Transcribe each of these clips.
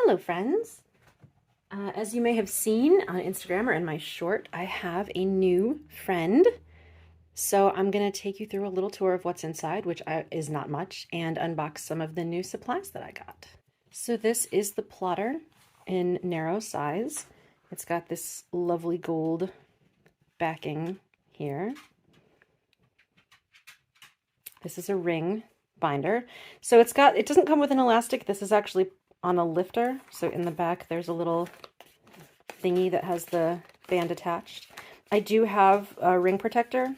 Hello, friends. As you may have seen on Instagram or in my short, I have a new friend. So I'm going to take you through a little tour of what's inside, which is not much, and unbox some of the new supplies that I got. So this is the plotter in narrow size. It's got this lovely gold backing here. This is a ring binder. So it doesn't come with an elastic. This is actually on a lifter. So in the back, there's a little thingy that has the band attached. I do have a ring protector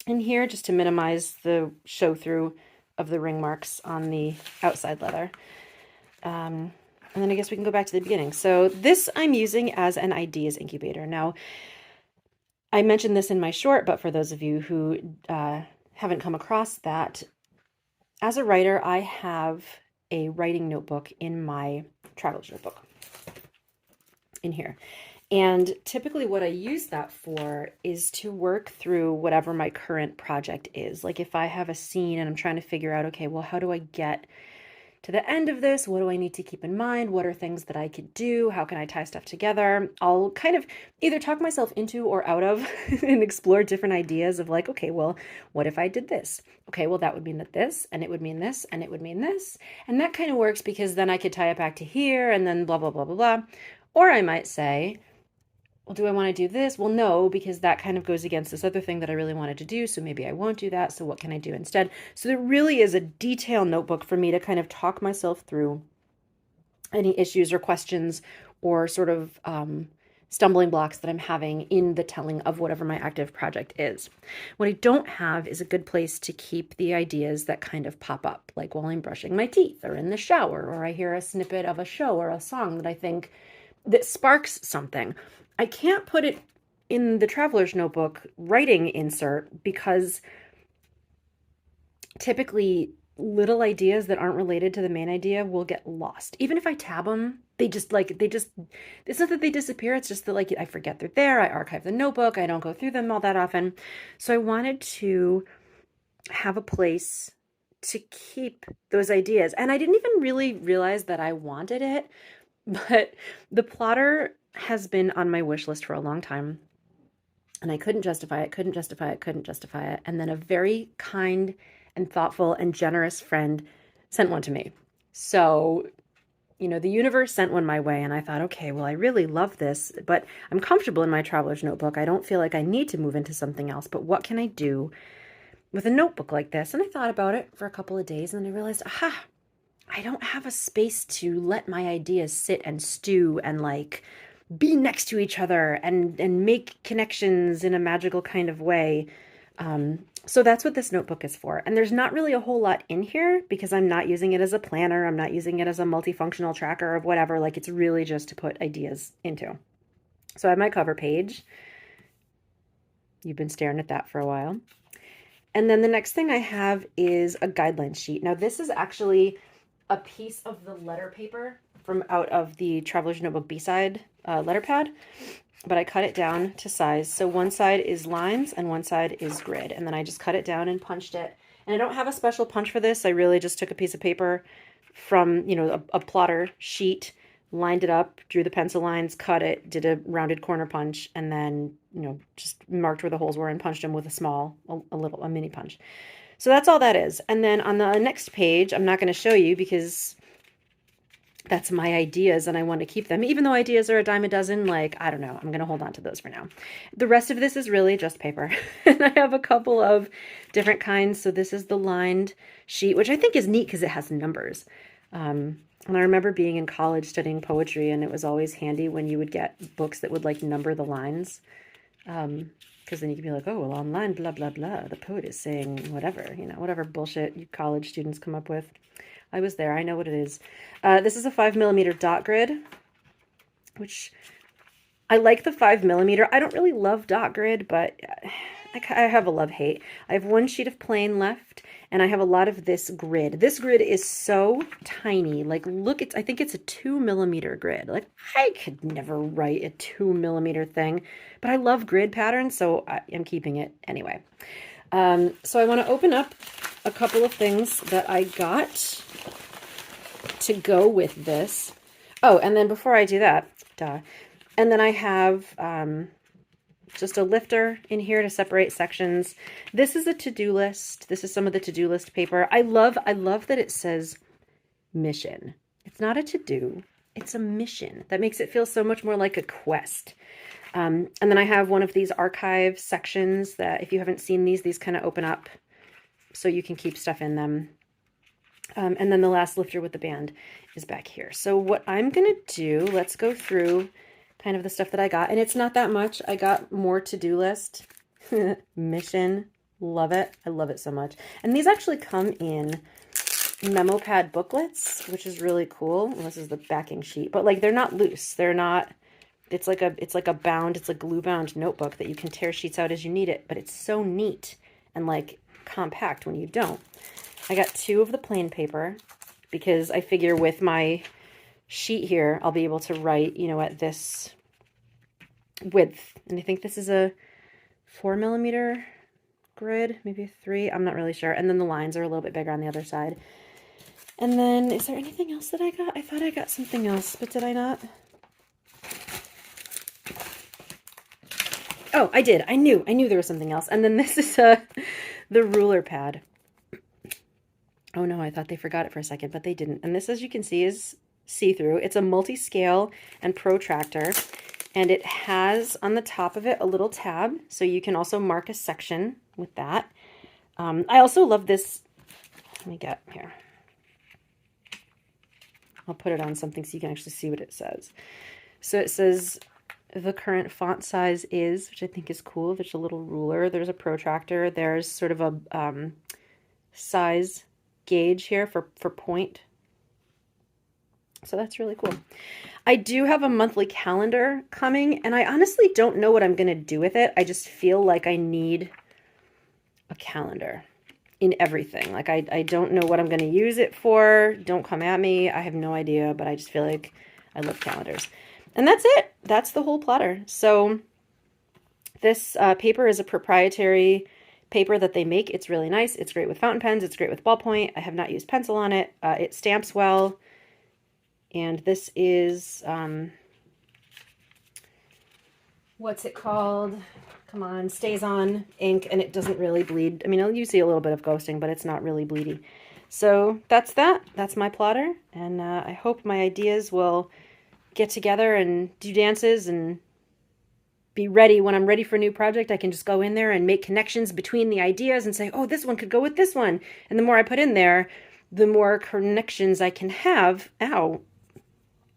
in here just to minimize the show through of the ring marks on the outside leather. And then I guess we can go back to the beginning. So this I'm using as an ideas incubator. Now, I mentioned this in my short, but for those of you who haven't come across that, as a writer, I have a writing notebook in my traveler's notebook in here. And typically what I use that for is to work through whatever my current project is. Like if I have a scene and I'm trying to figure out, okay, well, how do I get to the end of this? What do I need to keep in mind? What are things that I could do? How can I tie stuff together? I'll kind of either talk myself into or out of and explore different ideas of like, okay, well, what if I did this? Okay, well, that would mean that this, and it would mean this, and it would mean this. And that kind of works because then I could tie it back to here and then blah, blah, blah, blah, blah. Or I might say, well, do I want to do this? Well, no, because that kind of goes against this other thing that I really wanted to do. So maybe I won't do that. So what can I do instead? So there really is a detailed notebook for me to kind of talk myself through any issues or questions or sort of stumbling blocks that I'm having in the telling of whatever my active project is. What I don't have is a good place to keep the ideas that kind of pop up, like while I'm brushing my teeth or in the shower, or I hear a snippet of a show or a song that I think that sparks something. I can't put it in the traveler's notebook writing insert because typically little ideas that aren't related to the main idea will get lost. Even if I tab them, it's not that they disappear. It's just that like I forget they're there. I archive the notebook. I don't go through them all that often. So I wanted to have a place to keep those ideas. And I didn't even really realize that I wanted it, but the plotter has been on my wish list for a long time, and I couldn't justify it. And then a very kind and thoughtful and generous friend sent one to me. So, the universe sent one my way, and I thought, okay, well, I really love this, but I'm comfortable in my traveler's notebook. I don't feel like I need to move into something else, but what can I do with a notebook like this? And I thought about it for a couple of days, and then I realized, aha, I don't have a space to let my ideas sit and stew and like be next to each other and make connections in a magical kind of way. So that's what this notebook is for. And there's not really a whole lot in here because I'm not using it as a planner. I'm not using it as a multifunctional tracker of whatever. Like it's really just to put ideas into. So I have my cover page. You've been staring at that for a while. And then the next thing I have is a guideline sheet. Now this is actually a piece of the letter paper from out of the Traveler's Notebook B-side letter pad, but I cut it down to size. So one side is lines and one side is grid. And then I just cut it down and punched it. And I don't have a special punch for this. I really just took a piece of paper from, a plotter sheet, lined it up, drew the pencil lines, cut it, did a rounded corner punch, and then, just marked where the holes were and punched them with a mini punch. So that's all that is. And then on the next page, I'm not going to show you because that's my ideas and I want to keep them. Even though ideas are a dime a dozen, like, I don't know, I'm going to hold on to those for now. The rest of this is really just paper. And I have a couple of different kinds. So this is the lined sheet, which I think is neat because it has numbers. And I remember being in college studying poetry, and it was always handy when you would get books that would like number the lines. Because then you could be like, oh, well, on line blah, blah, blah, the poet is saying whatever, whatever bullshit you college students come up with. I was there. I know what it is. This is a 5mm dot grid, which I like the 5mm. I don't really love dot grid, but I have a love-hate. I have one sheet of plain left, and I have a lot of this grid. This grid is so tiny. Like, look, I think it's a 2mm grid. Like, I could never write a 2mm thing, but I love grid patterns, so I'm keeping it anyway. So I want to open up a couple of things that I got to go with this. Oh, and then before I do that, and then I have just a lifter in here to separate sections. This is a to-do list. This is some of the to-do list paper. I love that it says mission. It's not a to-do, it's a mission. That makes it feel so much more like a quest. And then I have one of these archive sections that, if you haven't seen these kind of open up so you can keep stuff in them. And then the last lifter with the band is back here. So what I'm going to do, let's go through kind of the stuff that I got. And it's not that much. I got more to-do list. Mission. Love it. I love it so much. And these actually come in memo pad booklets, which is really cool. Well, this is the backing sheet, but like they're not loose. They're not, it's like a bound, it's a glue bound notebook that you can tear sheets out as you need it, but it's so neat and like compact when you don't. I got 2 of the plain paper because I figure with my sheet here, I'll be able to write, you know, at this width. And I think this is a 4mm grid, maybe a 3. I'm not really sure. And then the lines are a little bit bigger on the other side. And then, is there anything else that I got? I thought I got something else, but did I not? Oh, I did. I knew there was something else. And then this is the ruler pad. Oh no, I thought they forgot it for a second, but they didn't. And this, as you can see, is see-through. It's a multi-scale and protractor, and it has on the top of it a little tab, so you can also mark a section with that. I also love this. Let me get here. I'll put it on something so you can actually see what it says. So it says the current font size is, which I think is cool. There's a little ruler. There's a protractor. There's sort of a size gauge here for point. So that's really cool. I do have a monthly calendar coming, and I honestly don't know what I'm going to do with it. I just feel like I need a calendar in everything. Like I don't know what I'm going to use it for. Don't come at me. I have no idea, but I just feel like I love calendars. And that's it. That's the whole plotter. So this paper is a proprietary paper that they make. It's really nice. It's great with fountain pens. It's great with ballpoint. I have not used pencil on it. It stamps well. And this is, what's it called? Come on, StazOn ink, and it doesn't really bleed. I mean, you see a little bit of ghosting, but it's not really bleedy. So that's that. That's my plotter. And I hope my ideas will get together and do dances and be ready. When I'm ready for a new project, I can just go in there and make connections between the ideas and say, oh, this one could go with this one. And the more I put in there, the more connections I can have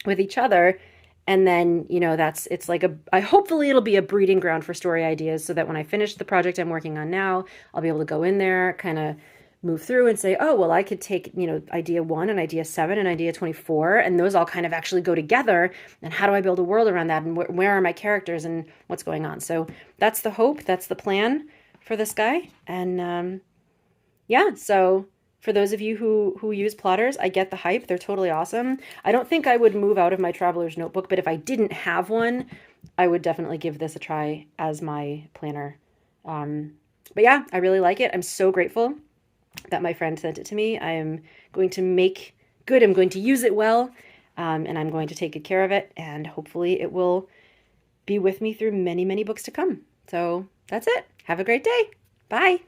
with each other. And then, you know, it's like hopefully it'll be a breeding ground for story ideas, so that when I finish the project I'm working on now, I'll be able to go in there, kind of move through and say, oh, well, I could take, you know, idea 1 and idea 7 and idea 24, and those all kind of actually go together. And how do I build a world around that? And where are my characters and what's going on? So that's the hope. That's the plan for this guy. And yeah, so for those of you who use plotters, I get the hype. They're totally awesome. I don't think I would move out of my Traveler's Notebook, but if I didn't have one, I would definitely give this a try as my planner. But yeah, I really like it. I'm so grateful that my friend sent it to me. I am going to make good. I'm going to use it well, and I'm going to take good care of it, and hopefully it will be with me through many, many books to come. So that's it. Have a great day. Bye.